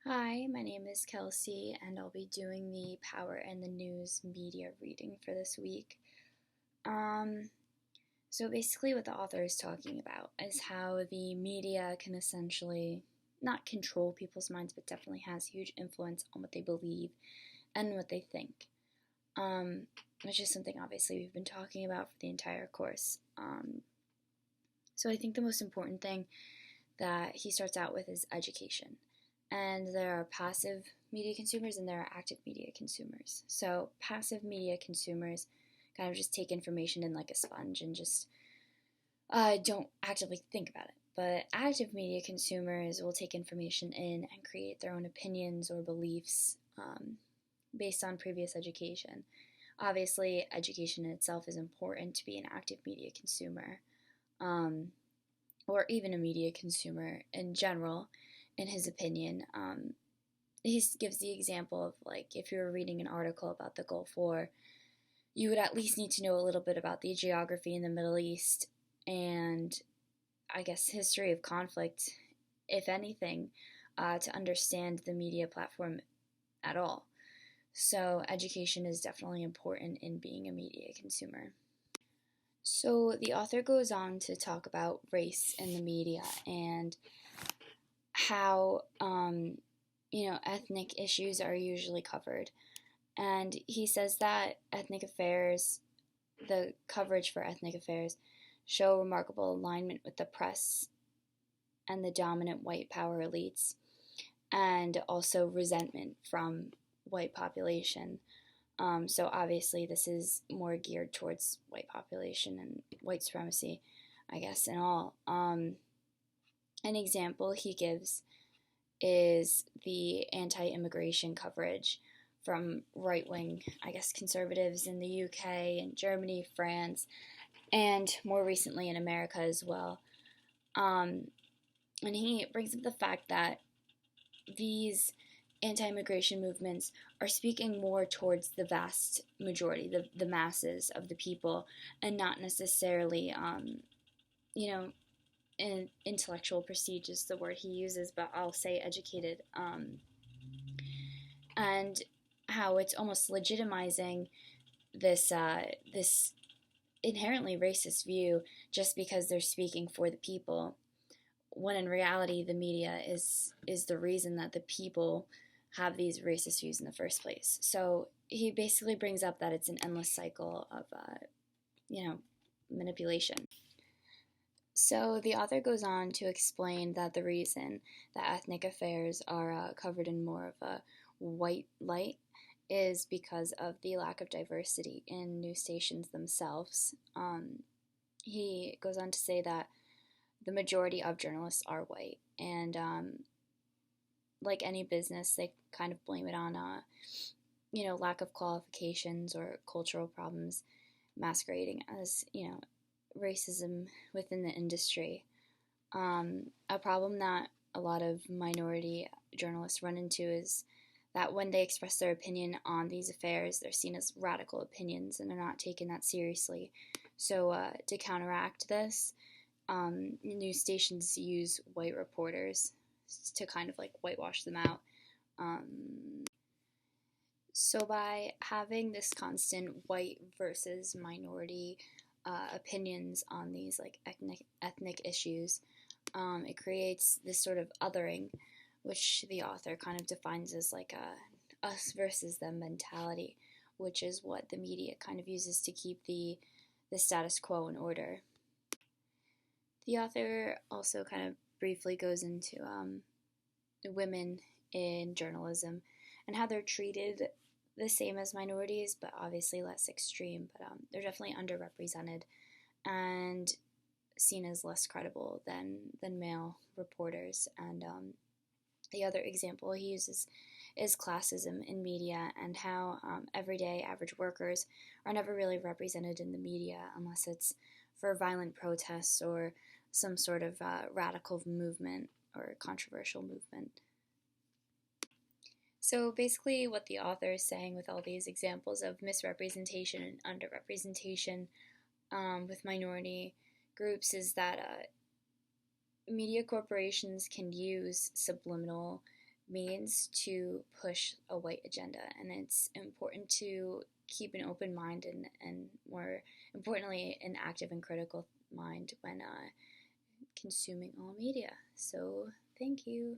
Hi, my name is Kelsey, and I'll be doing the Power and the News media reading for this week. Um, so basically, what the author is talking about is how the media can essentially not control people's minds, but definitely has huge influence on what they believe and what they think. Which is something obviously we've been talking about for the entire course. So I think the most important thing that he starts out with is education. And there are passive media consumers and there are active media consumers. So passive media consumers kind of just take information in like a sponge and just don't actively think about it. But active media consumers will take information in and create their own opinions or beliefs based on previous education. Obviously, education in itself is important to be an active media consumer. Or even a media consumer in general, in his opinion. He gives the example of like if you were reading an article about the Gulf War, you would at least need to know a little bit about the geography in the Middle East and I guess history of conflict, if anything, to understand the media platform at all. So education is definitely important in being a media consumer. So the author goes on to talk about race in the media and how ethnic issues are usually covered. And he says that the coverage for ethnic affairs, show remarkable alignment with the press and the dominant white power elites, and also resentment from white population. So obviously this is more geared towards white population and white supremacy, I guess, and all. An example he gives is the anti-immigration coverage from right-wing, I guess, conservatives in the UK and Germany, France, and more recently in America as well. And he brings up the fact that these anti-immigration movements are speaking more towards the vast majority, the masses of the people, and not necessarily, intellectual prestige is the word he uses, but I'll say educated, and how it's almost legitimizing this inherently racist view just because they're speaking for the people, when in reality the media is the reason that the people have these racist views in the first place. So he basically brings up that it's an endless cycle of manipulation. So the author goes on to explain that the reason that ethnic affairs are covered in more of a white light is because of the lack of diversity in news stations themselves. He goes on to say that the majority of journalists are white, and like any business, they kind of blame it on lack of qualifications or cultural problems masquerading as racism within the industry. A problem that a lot of minority journalists run into is that when they express their opinion on these affairs, they're seen as radical opinions and they're not taken that seriously. So to counteract this, news stations use white reporters to kind of like whitewash them out. So by having this constant white versus minority opinions on these like ethnic issues, it creates this sort of othering, which the author kind of defines as like a us versus them mentality, which is what the media kind of uses to keep the status quo in order. The author also kind of briefly goes into women in journalism and how they're treated the same as minorities, but obviously less extreme. But they're definitely underrepresented and seen as less credible than male reporters. And the other example he uses is classism in media and how everyday average workers are never really represented in the media unless it's for violent protests or some sort of radical movement or controversial movement. So basically what the author is saying with all these examples of misrepresentation and underrepresentation with minority groups is that media corporations can use subliminal means to push a white agenda, and it's important to keep an open mind and more importantly, an active and critical mind when consuming all media. So, thank you.